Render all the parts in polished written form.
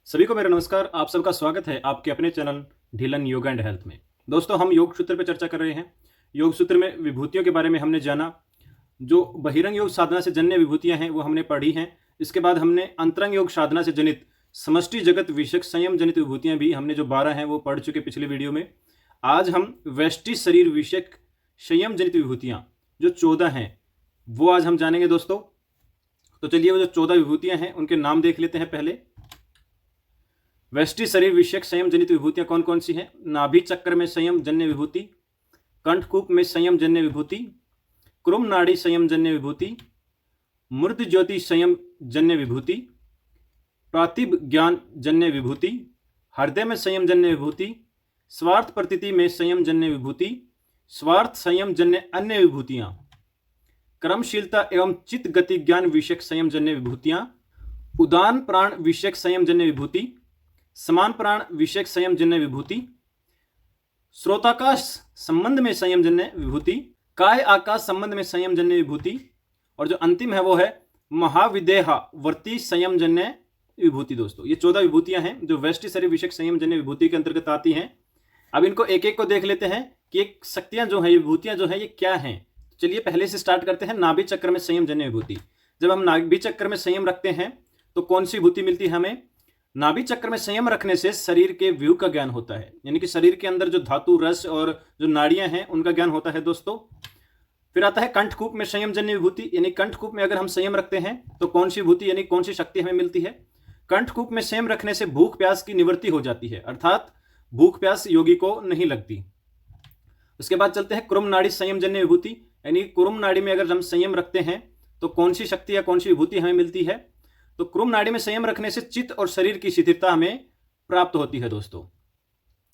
सभी को मेरा नमस्कार। आप सबका स्वागत है आपके अपने channel Dhillon yoga and health में। दोस्तों, हम योग सूत्र पर चर्चा कर रहे हैं। योग सूत्र में विभूतियों के बारे में हमने जाना। जो बहिरंग योग साधना से जन्य विभूतियां हैं वो हमने पढ़ी हैं। इसके बाद हमने अंतरंग योग साधना से जनित समष्टि जगत विषयक संयम जनित विभूतियां भी हमने जो 12 हैं वो पढ़ चुके पिछले वीडियो में। आज हम व्यष्टि शरीर विषयक संयम जनित विभूतियां जो 14 हैं वो आज हम जानेंगे दोस्तों। तो चलिए, वो जो 14 विभूतियां हैं उनके नाम देख लेते हैं। पहले व्यष्टि शरीर विषयक संयम जनित विभूतियां कौन कौन सी हैं? नाभि चक्र में संयम जन्य विभूति, कंठकूप में संयम जन्य विभूति, क्रुम नाड़ी संयम जन्य विभूति, मूर्ध ज्योति संयम जन्य विभूति, प्रातिभ ज्ञान जन्य विभूति, हृदय में संयम जन्य विभूति, स्वार्थ प्रतीति में संयम जन्य विभूति, स्वार्थ संयम जन्य अन्य विभूतियां, क्रमशीलता एवं चित्त गति ज्ञान विषयक संयम जन्य विभूतियां, उदान प्राण विषयक संयम जन्य विभूति, समान प्राण विषयक संयम जन्य विभूति, श्रोताकाश संबंध में संयम जन्य विभूति, काय आकाश संबंध में संयम जन्य विभूति, और जो अंतिम है वो है महाविदेहा वर्ती संयम जन्य विभूति। दोस्तों, ये 14 विभूतियां हैं जो व्यष्टि शरीर विषयक संयम जन्य विभूति के अंतर्गत आती हैं। अब इनको एक एक को देख लेते हैं कि एक शक्तियां जो है, ये विभूतियां जो है ये क्या हैं। चलिए पहले से स्टार्ट करते हैं। नाभि चक्र में संयम जन्य विभूति। जब हम नाभि चक्र में संयम रखते हैं तो कौन सी विभूति मिलती है हमें? नाभि चक्र में संयम रखने से शरीर के व्यू का ज्ञान होता है, यानी कि शरीर के अंदर जो धातु रस और जो नाड़ियां हैं उनका ज्ञान होता है दोस्तों। फिर आता है कंठकूप में संयम जन्य विभूति, यानी कंठकूप में अगर हम संयम रखते हैं तो कौन सी विभूति यानी कौन सी शक्ति हमें मिलती है? कंठकूप में संयम रखने से भूख प्यास की निवृत्ति हो जाती है, अर्थात भूख प्यास योगी को नहीं लगती। उसके बाद चलते हैं क्रुम नाड़ी संयम जन्य विभूति, यानी क्रुम नाड़ी में अगर हम संयम रखते हैं तो कौन सी शक्ति या कौन सी विभूति हमें मिलती है? तो क्रुम नाड़ी में संयम रखने से चित्त और शरीर की शिथिलता हमें प्राप्त होती है दोस्तों।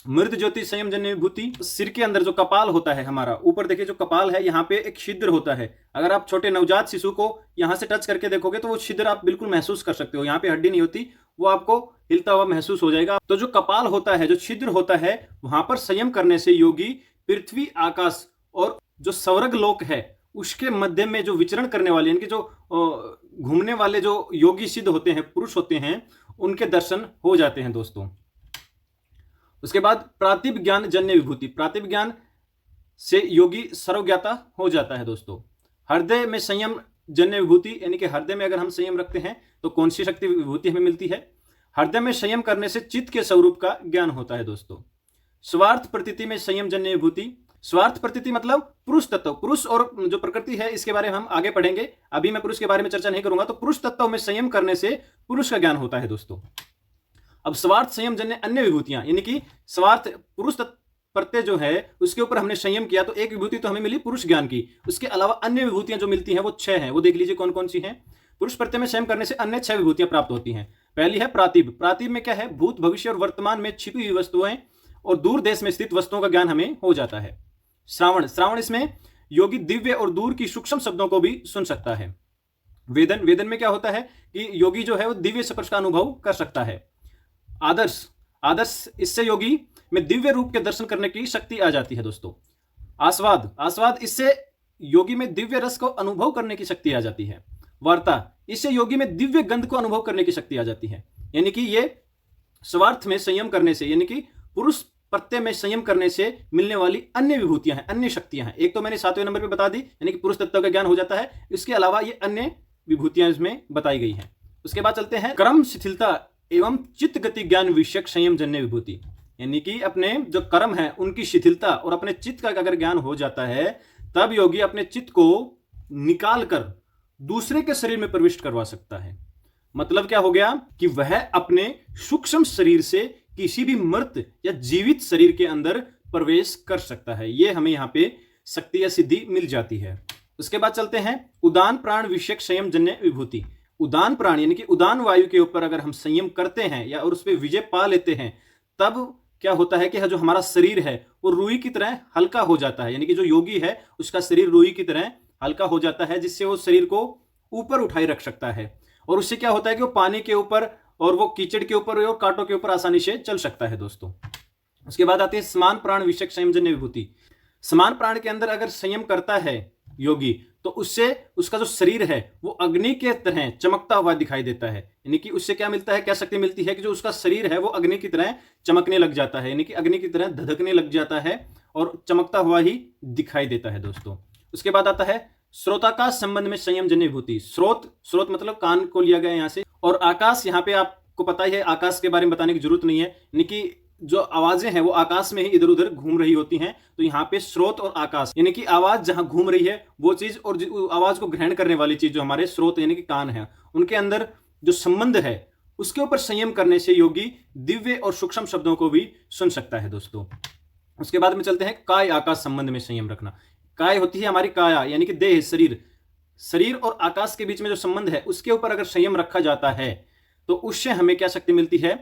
मृत ज्योति संयम जन्य विभूति, सिर के अंदर जो कपाल होता है हमारा, ऊपर देखिए जो कपाल है यहाँ पे एक छिद्र होता है। अगर आप छोटे नवजात शिशु को यहाँ से टच करके देखोगे तो वो छिद्र आप बिल्कुल महसूस कर सकते हो। यहाँ पे हड्डी नहीं होती, वो आपको हिलता हुआ महसूस हो जाएगा। तो जो कपाल होता है, जो छिद्र होता है, वहां पर संयम करने से योगी पृथ्वी आकाश और जो स्वर्ग लोक है उसके मध्य में जो विचरण करने वाले, यानी कि जो घूमने वाले जो योगी सिद्ध होते हैं, पुरुष होते हैं, उनके दर्शन हो जाते हैं दोस्तों। उसके बाद प्रातिभ ज्ञान जन्य विभूति, प्रातिभ ज्ञान से योगी सर्वज्ञाता हो जाता है दोस्तों। हृदय में संयम जन्य विभूति, यानी कि हृदय में अगर हम संयम रखते हैं तो कौन सी शक्ति विभूति हमें मिलती है? हृदय में संयम करने से चित्त के स्वरूप का ज्ञान होता है दोस्तों। स्वार्थ प्रतीति में संयम जन्य विभूति, स्वार्थ प्रतीति मतलब पुरुष तत्व, पुरुष और जो प्रकृति है इसके बारे में हम आगे पढ़ेंगे। अभी मैं पुरुष के बारे में चर्चा नहीं करूंगा। तो पुरुष तत्व में संयम करने से पुरुष का ज्ञान होता है दोस्तों। अब स्वार्थ संयम जन्य अन्य विभूतियां, यानी कि स्वार्थ पुरुष प्रत्यय जो है उसके ऊपर हमने संयम किया तो एक विभूति तो हमें मिली पुरुष ज्ञान की। उसके अलावा अन्य विभूतियां जो मिलती हैं वो 6 हैं। वो देख लीजिए कौन कौन सी हैं। पुरुष प्रत्यय में संयम करने से अन्य 6 विभूतियां प्राप्त होती हैं। पहली है प्रातिभ। प्रातिभ में क्या है? भूत भविष्य और वर्तमान में छिपी हुई वस्तुएं और दूर देश में स्थित वस्तुओं का ज्ञान हमें हो जाता है। श्रावण, श्रावण इसमें योगी दिव्य और दूर की सूक्ष्म शब्दों को भी सुन सकता है। वेदन, वेदन में क्या होता है कि योगी जो है वो दिव्य स्पर्श का अनुभव कर सकता है। आदर्श, आदर्श इससे योगी में दिव्य रूप के दर्शन करने की शक्ति आ जाती है दोस्तों। आस्वाद, आस्वाद इससे योगी में दिव्य रस को अनुभव करने की शक्ति आ जाती है। वार्ता, इससे योगी में दिव्य गंध को अनुभव करने की शक्ति आ जाती है। यानी कि ये स्वार्थ में संयम करने से, यानी कि पुरुष प्रत्यय में संयम करने से मिलने वाली अन्य विभूतियां हैं, अन्य शक्तियां हैं। एक तो मैंने 7वें नंबर पे बता दी, यानी कि पुरुष तत्व का ज्ञान हो जाता है। इसके अलावा ये अन्य विभूतियां इसमें बताई गई हैं। उसके बाद चलते हैं कर्म शिथिलता एवं चित्त गति ज्ञान विषयक संयम जन्य विभूति, यानी कि अपने जो कर्म है उनकी शिथिलता और अपने चित्त का अगर ज्ञान हो जाता है तब योगी अपने चित्त को निकाल कर दूसरे के शरीर में प्रविष्ट करवा सकता है। मतलब क्या हो गया कि वह अपने सूक्ष्म शरीर से किसी भी मृत या जीवित शरीर के अंदर प्रवेश कर सकता है। यह हमें यहाँ पे शक्ति या सिद्धि मिल जाती है। उसके बाद चलते हैं उदान प्राण विषयक संयम जन्य विभूति। उदान प्राण यानी कि उदान वायु के ऊपर अगर हम संयम करते हैं या और उस पर विजय पा लेते हैं तब क्या होता है कि जो हमारा शरीर है वो रुई की तरह हल्का हो जाता है। यानी कि जो योगी है उसका शरीर रुई की तरह हल्का हो जाता है, जिससे वो शरीर को ऊपर उठाए रख सकता है। और उससे क्या होता है कि वो पानी के ऊपर और वो कीचड़ के ऊपर और कांटों के ऊपर आसानी से चल सकता है दोस्तों। उसके बाद आते हैं समान प्राण विषयक संयम जन्य विभूति। समान प्राण के अंदर अगर संयम करता है योगी तो उससे उसका जो शरीर है वो अग्नि के तरह चमकता हुआ दिखाई देता है। यानी कि उससे क्या मिलता है, क्या शक्ति मिलती है कि जो उसका शरीर है वो अग्नि की तरह चमकने लग जाता है, यानी कि अग्नि की तरह धधकने लग जाता है और चमकता हुआ ही दिखाई देता है दोस्तों। उसके बाद आता है श्रोताकाश संबंध में संयम जन्य विभूति। स्रोत मतलब कान को लिया गया यहाँ से, और आकाश यहाँ पे आपको पता ही है, आकाश के बारे में बताने की जरूरत नहीं है, यानी कि जो आवाजें हैं वो आकाश में ही इधर उधर घूम रही होती हैं। तो यहाँ पे स्रोत और आकाश यानी कि आवाज जहां घूम रही है वो चीज, और आवाज को ग्रहण करने वाली चीज जो हमारे स्रोत यानी कि कान है, उनके अंदर जो संबंध है उसके ऊपर संयम करने से योगी दिव्य और सूक्ष्म शब्दों को भी सुन सकता है दोस्तों। उसके बाद में चलते हैं काय आकाश संबंध में संयम रखना। काय होती है हमारी काया यानी कि देह, शरीर और आकाश के बीच में जो संबंध है उसके ऊपर अगर संयम रखा जाता है तो उससे हमें क्या शक्ति मिलती है,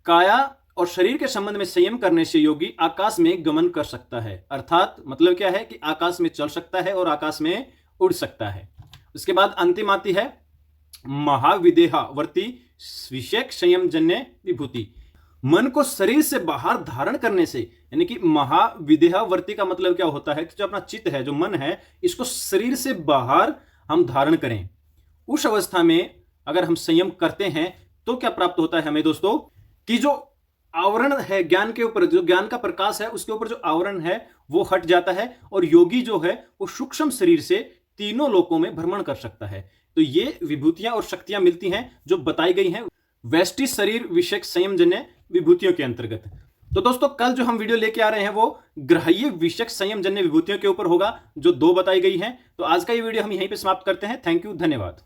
काया और शरीर के संबंध में संयम करने से योगी आकाश में गमन कर सकता है। अर्थात मतलब क्या है कि आकाश में चल सकता है और आकाश में उड़ सकता है। उसके बाद अंतिम आती है महाविदेहावर्ती विषयक संयम जन्य विभूति। मन को शरीर से बाहर धारण करने से, यानी कि महाविदेहावर्ती का मतलब क्या होता है कि जो अपना चित्त है, जो मन है, इसको शरीर से बाहर हम धारण करें। उस अवस्था में अगर हम संयम करते हैं तो क्या प्राप्त होता है हमें दोस्तों, कि जो आवरण है ज्ञान के ऊपर, जो ज्ञान का प्रकाश है उसके ऊपर जो आवरण है वो हट जाता है और योगी जो है वो सूक्ष्म शरीर से तीनों लोकों में भ्रमण कर सकता है। तो ये विभूतियां और शक्तियां मिलती हैं जो बताई गई हैं व्यष्टि शरीर विषयक संयम जन्य विभूतियों के अंतर्गत। तो दोस्तों कल जो हम वीडियो लेके आ रहे हैं वो ग्राह्य विषयक संयम जन्य विभूतियों के ऊपर होगा जो 2 बताई गई हैं। तो आज का ये वीडियो हम यहीं पे समाप्त करते हैं। थैंक यू, धन्यवाद।